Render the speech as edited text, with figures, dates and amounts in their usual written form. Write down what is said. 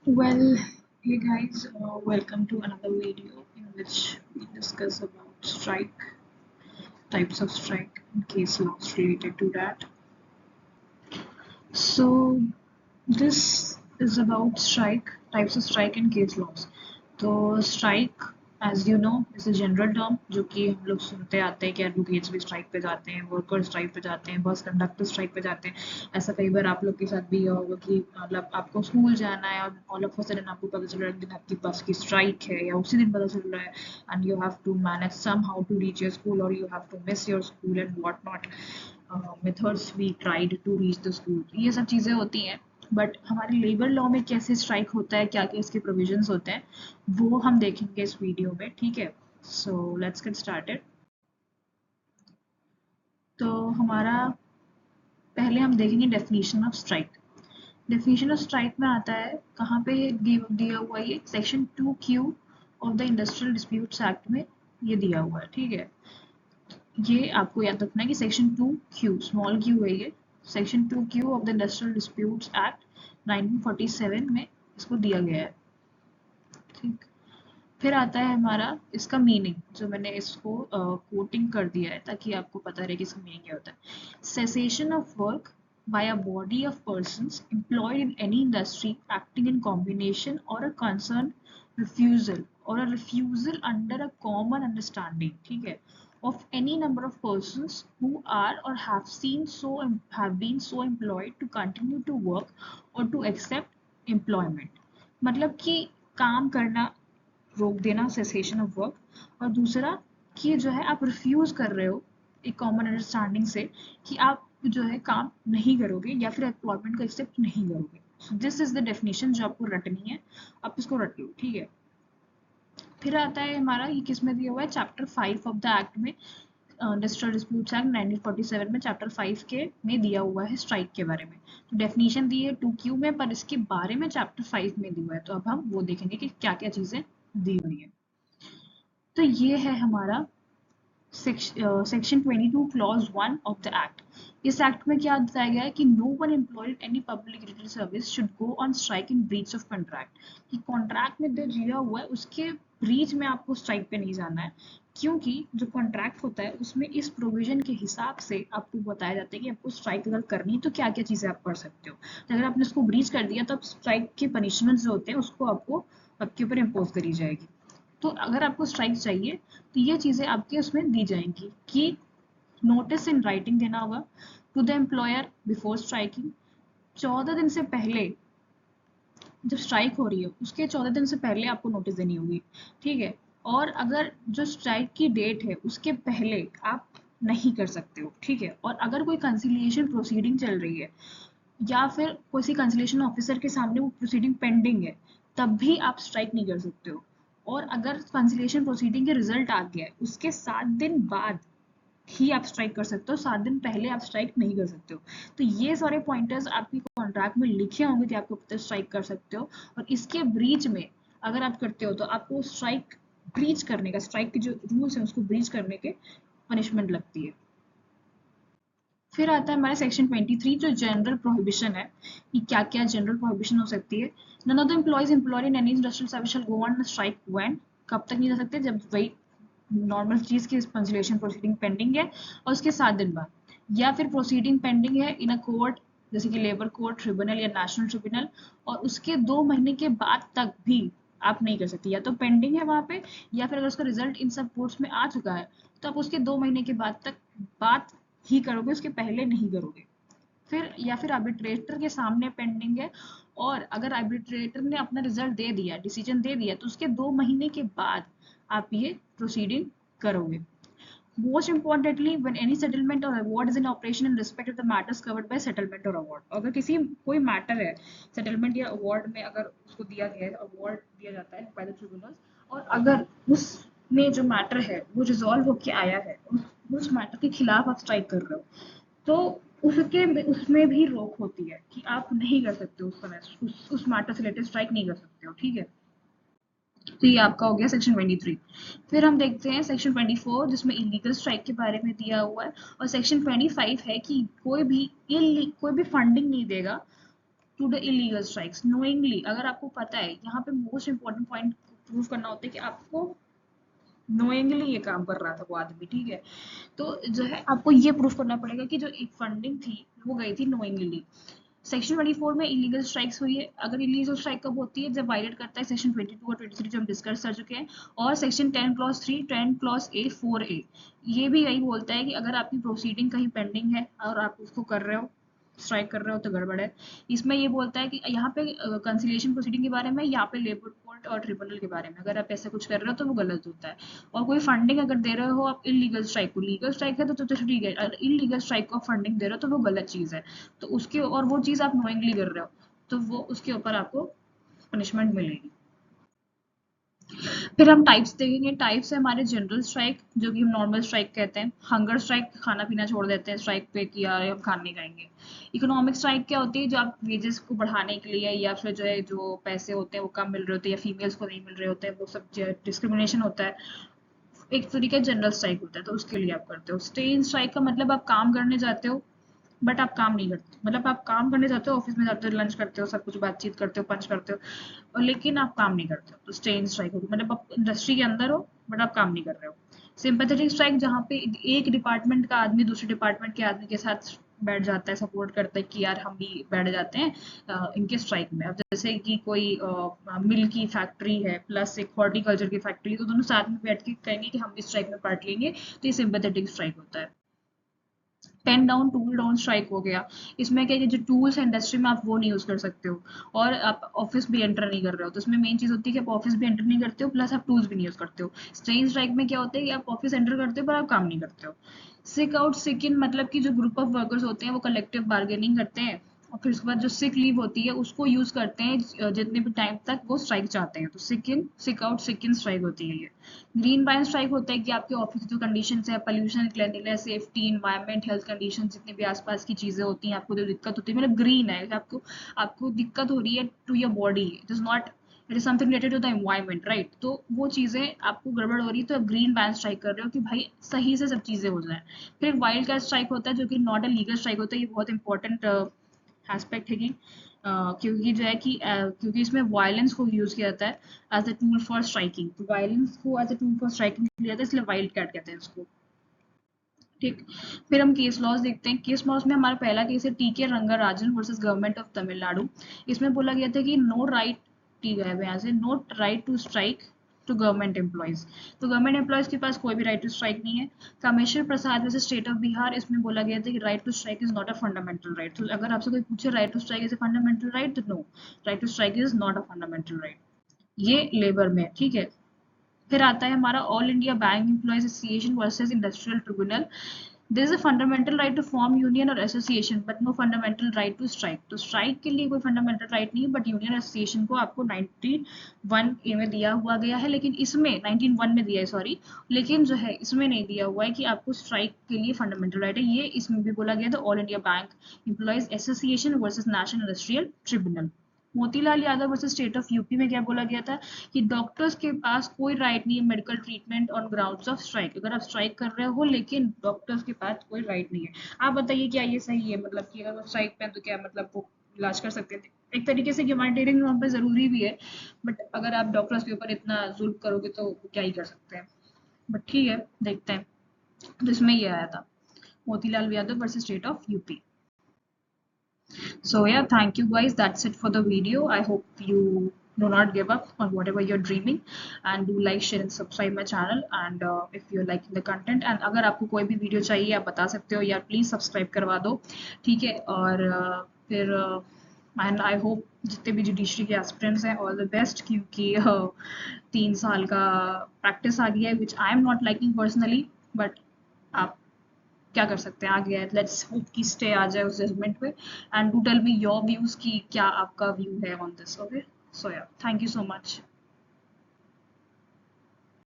Well, hey guys, welcome to another video in which we discuss about strike, types of strike, and case laws related to that. So, this is about strike, types of strike and case laws. तो strike, as you know, is a general term जो कि हम लोग सुनते आते हैं कि advocates भी स्ट्राइक पे जाते हैं, वर्कर स्ट्राइक पे जाते हैं, बस कंडक्टर स्ट्राइक पे जाते हैं. ऐसा कई बार आप लोग के साथ भी हुआ होगा कि मतलब आपको स्कूल जाना है और ऑल ऑफ अ सडन आपको पता चल रहा है कि दिन आपकी बस की स्ट्राइक है या उसी दिन पता चल रहा है and you have to manage somehow to reach your school or you have to miss your school and what not methods we tried to reach the school. ये सब चीज़ें होती हैं. बट हमारे लेबर लॉ में कैसे strike होता है, क्या क्या इसके प्रोविजंस होते हैं, वो हम देखेंगे इस वीडियो में. ठीक है, सो लेट्स गेट स्टार्टेड. तो हमारा पहले हम देखेंगे definition of strike. Definition of strike में आता है कहाँ पे दिया हुआ है, ये section 2Q of the industrial disputes act में ये दिया हुआ है. ठीक है, ये आपको याद रखना है कि सेक्शन 2Q स्मॉल क्यू है, ये section 2Q of the industrial disputes act 1947 में इसको दिया गया है. ठीक, फिर आता है हमारा इसका मीनिंग, जो मैंने इसको कोटिंग कर दिया है ताकि आपको पता रहे कि इसका मीनिंग क्या होता है. Cessation of work by a body of persons employed in any industry acting in combination or a concerned refusal or a refusal under a common understanding, ठीक है, of any number of persons who are or have been so employed to continue to work or to accept employment. मतलब कि काम करना रोक देना, cessation of work, और दूसरा कि जो है आप रिफ्यूज कर रहे हो एक कॉमन अंडरस्टैंडिंग से कि आप जो है काम नहीं करोगे या फिर एम्प्लॉयमेंट को एक्सेप्ट नहीं करोगे. So this is the definition जो आपको रटनी है, आप इसको रट लो. ठीक है, फिर आता है हमारा ये किस में दिया हुआ है, चैप्टर 5 ऑफ द एक्ट में, इंडस्ट्रियल डिस्प्यूट्स एक्ट 1947 में चैप्टर 5 के में दिया हुआ है स्ट्राइक के बारे में. तो डेफिनेशन दी है 2Q में, पर इसके बारे में चैप्टर 5 में दिया हुआ है. तो अब हम वो देखेंगे कि क्या क्या चीजें दी हुई है. तो ये है हमारा section 22 clause 1 of the act. इस एक्ट में क्या बताया गया है कि no one employed any public related service should go on strike in breach of contract. कि कॉन्ट्रैक्ट में जो दिया हुआ है उसके ब्रीच में आपको स्ट्राइक पे नहीं जाना है, क्योंकि जो कॉन्ट्रैक्ट होता है उसमें इस प्रोविजन के हिसाब से आपको बताया जाता है कि आपको स्ट्राइक अगर करनी है तो क्या क्या चीज़ें आप कर सकते हो. तो अगर आपने उसको ब्रीच कर दिया तो आप स्ट्राइक के पनिशमेंट जो होते हैं उसको आपको आपके ऊपर इम्पोज करी जाएगी. तो अगर आपको स्ट्राइक चाहिए तो ये चीज़ें आपके उसमें दी जाएंगी कि नोटिस इन राइटिंग देना होगा to the employer before striking. 14 दिन से पहले, जब स्ट्राइक हो रही है उसके 14 दिन से पहले आपको नोटिस देनी होगी. ठीक है, और अगर जो स्ट्राइक की डेट है उसके पहले आप नहीं कर सकते हो. ठीक है, और अगर कोई कंसिलिएशन प्रोसीडिंग चल रही है या फिर किसी कंसलेशन ऑफिसर के सामने वो प्रोसीडिंग पेंडिंग है, तब भी आप स्ट्राइक नहीं कर सकते हो. और अगर कंसलेशन प्रोसीडिंग के रिजल्ट आ गया है उसके 7 दिन बाद ही आप स्ट्राइक कर सकते हो, 7 दिन पहले आप स्ट्राइक नहीं कर सकते हो. तो ये सारे पॉइंटर्स आपकी कॉन्ट्रैक्ट में लिखे होंगे कि आपको पता स्ट्राइक कर सकते हो, और इसके ब्रीच में अगर आप करते हो तो आपको स्ट्राइक ब्रीच करने का, स्ट्राइक के जो रूल्स हैं उसको ब्रीच करने के पनिशमेंट लगती है. फिर आता है हमारा सेक्शन 23 जो जनरल प्रोहिबिशन है कि क्या क्या जनरल प्रोहिबिशन हो सकती है. None of the employees employed in any industrial service shall go on strike when, कब तक नहीं जा सकते, जब वही नॉर्मल चीज की कंसिलिएशन प्रोसीडिंग पेंडिंग है और उसके 7 दिन बाद, या फिर प्रोसीडिंग पेंडिंग है इन अ कोर्ट जैसे कि लेबर कोर्ट, ट्रिब्यूनल या नेशनल ट्रिब्यूनल, और उसके 2 महीने के बाद तक भी आप नहीं कर सकते. या तो पेंडिंग है वहां पे, या फिर अगर उसका रिजल्ट इन सब कोर्ट्स में आ चुका है तो आप उसके 2 महीने के बाद तक बात ही करोगे, उसके पहले नहीं करोगे. फिर या फिर आर्बिट्रेटर के सामने पेंडिंग है, और अगर आर्बिट्रेटर ने अपना रिजल्ट दे दिया, डिसीजन दे दिया, तो उसके 2 महीने के बाद आप ये प्रोसीडिंग करोगे. Most importantly, when any settlement or award is in operation in respect of the matters covered by settlement or award. अगर किसी कोई मैटर है सेटलमेंट या अवार्ड में, अगर उसको दिया गया है, अवार्ड दिया जाता है बाय द ट्रिब्यूनल्स, और अगर उसमें जो मैटर है वो रिजॉल्व होके आया है, उस मैटर के खिलाफ आप स्ट्राइक कर रहे हो, तो उसके उसमें भी रोक होती है कि आप नहीं कर सकते उस समय उस मैटर से रिलेटेड स्ट्राइक नहीं कर सकते हो. ठीक है, तो ये आपका हो गया सेक्शन 23. फिर हम देखते हैं सेक्शन 24 जिसमें इलीगल स्ट्राइक के बारे में दिया हुआ है, और सेक्शन 25 है कि कोई भी फंडिंग नहीं देगा to the illegal strikes knowingly. अगर आपको पता है, यहाँ पे मोस्ट इंपॉर्टेंट पॉइंट प्रूव करना होता है कि आपको नोइंगली ये काम कर रहा था वो आदमी, ठीक है। तो जो है आपको ये प्रूफ करना पड़ेगा कि जो एक फंडिंग थी वो गई थी नोइंगली। सेक्शन 24 में इलीगल स्ट्राइक्स हुई है। अगर इलीगल स्ट्राइक कब होती है, जब वायलेट करता है सेक्शन 22 और 23 जो हम डिस्कस कर चुके हैं, और section 10 clause 3, 10 clause A, 4A, ये भी यही बोलता है कि अगर आपकी प्रोसीडिंग कहीं पेंडिंग है और आप उसको कर रहे हो, स्ट्राइक कर रहे हो, तो गड़बड़ है। इसमें ये बोलता है कि यहाँ पे कंसिलिएशन प्रोसीडिंग के बारे में, यहाँ पे लेबर कोर्ट और ट्रिब्यूनल के बारे में अगर आप ऐसा कुछ कर रहे हो तो वो गलत होता है। और कोई फंडिंग अगर दे रहे हो आप इलीगल स्ट्राइक को, लीगल स्ट्राइक है तो ठीक है, अगर इलीगल स्ट्राइक को फंडिंग दे रहे हो तो वो गलत चीज़ है। तो उसके, और वो चीज़ आप नोइंगली कर रहे हो, तो वो उसके ऊपर आपको पनिशमेंट मिलेगी। फिर हम टाइप्स देखेंगे। टाइप्स है हमारे जनरल स्ट्राइक, जो कि हम नॉर्मल स्ट्राइक कहते हैं। हंगर स्ट्राइक, खाना पीना छोड़ देते हैं स्ट्राइक पे कि यार हम खाना नहीं खाएंगे। इकोनॉमिक स्ट्राइक क्या होती है, जो आप वेजेस को बढ़ाने के लिए या फिर जो है जो पैसे होते हैं वो कम मिल रहे होते हैं या फीमेल्स को नहीं मिल रहे होते हैं, वो सब डिस्क्रिमिनेशन होता है, एक तरीके जनरल स्ट्राइक होता है, तो उसके लिए आप करते हो। स्टे इन स्ट्राइक का मतलब आप काम करने जाते हो बट आप काम नहीं करते, मतलब आप काम करने जाते हो, ऑफिस में जाते हो, लंच करते हो, सब कुछ बातचीत करते हो, पंच करते हो, और लेकिन आप काम नहीं करते हो, तो स्टे इन स्ट्राइक होगी, मतलब आप इंडस्ट्री के अंदर हो बट आप काम नहीं कर रहे हो। सिंपैथेटिक स्ट्राइक, जहाँ पे एक डिपार्टमेंट का आदमी दूसरे डिपार्टमेंट के आदमी के साथ बैठ जाता है, सपोर्ट करता है कि यार हम भी बैठ जाते हैं इनके स्ट्राइक में। अब जैसे कि कोई मिल की फैक्ट्री है प्लस एक हॉर्टिकल्चर की फैक्ट्री, तो दोनों साथ में बैठ के कहेंगे कि हम भी स्ट्राइक में पार्ट लेंगे, तो ये सिंपैथेटिक स्ट्राइक होता है। Pen down, tool down strike हो गया। इसमें क्या है कि जो टूल्स है इंडस्ट्री में आप वो नहीं यूज कर सकते हो, और आप ऑफिस भी एंटर नहीं कर रहे हो, तो इसमें मेन चीज होती है कि आप ऑफिस भी एंटर नहीं करते हो प्लस आप टूल्स भी नहीं यूज करते हो। स्ट्रेन स्ट्राइक में क्या होता है कि आप ऑफिस एंटर करते हो पर आप काम नहीं करते हो। सिक आउट, सिक इन, मतलब कि जो ग्रुप ऑफ वर्कर्स होते हैं वो कलेक्टिव बार्गेनिंग करते हैं, और फिर उसके बाद जो सिक लीव होती है उसको यूज करते हैं जितने भी टाइम तक वो स्ट्राइक चाहते हैं, तो सिक इन, सिक आउट, सिक इन स्ट्राइक होती है ये। ग्रीन बाइन स्ट्राइक होता है कि आपके ऑफिस की जो कंडीशन है, pollution, cleanliness, safety, environment, health condition, जितनी भी आसपास की चीजें होती हैं, आपको जो दिक्कत होती है, मतलब ग्रीन है, आपको आपको दिक्कत हो रही है to your body, it is not, it is something related to the environment, right. तो वो चीजें आपको गड़बड़ हो रही है तो आप ग्रीन बैन स्ट्राइक कर रहे हो कि भाई सही से सब चीजें हो जाए। फिर वाइल्ड कार्ड स्ट्राइक होता है, जो कि नॉट अ लीगल स्ट्राइक होता है, ये बहुत इंपॉर्टेंट एस्पेक्ट है कि क्योंकि जो है कि क्योंकि इसमें वायलेंस को यूज किया जाता है as a tool for striking, तो वायलेंस को as a tool for striking लिया जाता है, इसलिए वाइल्ड कैट कहते हैं इसको, ठीक। फिर हम केस लॉज देखते हैं। केस लॉज में हमारा पहला केस है टी के Rangarajan versus government of Tamil Nadu. इसमें बोला गया था कि नो राइट, टी गया है यहाँ से, no right to strike to government employees, तो गवर्नमेंट एम्प्लॉयज के पास कोई भी राइट टू स्ट्राइक नहीं है। Kameshwar Prasad versus state of Bihar, इसमें बोला गया था कि right to strike is not a fundamental right, तो अगर आपसे कोई पूछे right to strike is a fundamental right, तो no, right to strike is not a fundamental right, ये लेबर में, ठीक है। फिर आता है हमारा all India bank employees association versus industrial tribunal. There is a fundamental right to form union or association but no fundamental right to strike, तो strike के लिए कोई fundamental right नहीं है, but union association को आपको 91A में दिया हुआ गया है, लेकिन इसमें 1901 में दिया है, सॉरी, लेकिन जो है इसमें नहीं दिया हुआ है कि आपको स्ट्राइक के लिए फंडामेंटल राइट है। ये इसमें भी बोला गया था all India bank employees association versus national industrial tribunal. Motilal Yadav versus state of UP में क्या बोला गया था कि डॉक्टर्स के पास कोई राइट नहीं है medical treatment on grounds of strike, अगर आप स्ट्राइक कर रहे हो लेकिन डॉक्टर्स के पास कोई राइट नहीं है। आप बताइए क्या ये सही है, मतलब कि अगर वो स्ट्राइक पे हैं तो क्या मतलब वो इलाज कर सकते हैं, एक तरीके से ह्यूमैनिटेरियन वहाँ पे जरूरी भी है, बट अगर आप डॉक्टर्स के ऊपर इतना जुल्म करोगे तो क्या ही कर सकते हैं, बट ठीक है देखते हैं। तो इसमें ये आया था Motilal Yadav versus state of UP. So yeah, thank you guys. That's it for the video. I hope you do not give up on whatever you're dreaming, and do like, share and subscribe my channel, and if you're liking the content, and अगर आपको कोई भी video चाहिए आप बता सकते हो, या प्लीज सब्सक्राइब करवा दो, ठीक है। और फिर एंड आई होप जितने भी जुडिशरी के एस्पिरेंट्स हैं ऑल द बेस्ट, क्योंकि 3 साल का प्रैक्टिस आ गया है which I am not liking personally, but आप क्या कर सकते हैं, आ गया है, लेट्स होप कि स्टे आ जाए उस जजमेंट पे। And do tell me your views कि क्या आपका व्यू है ऑन दिस, ओके। सो या थैंक यू सो मच।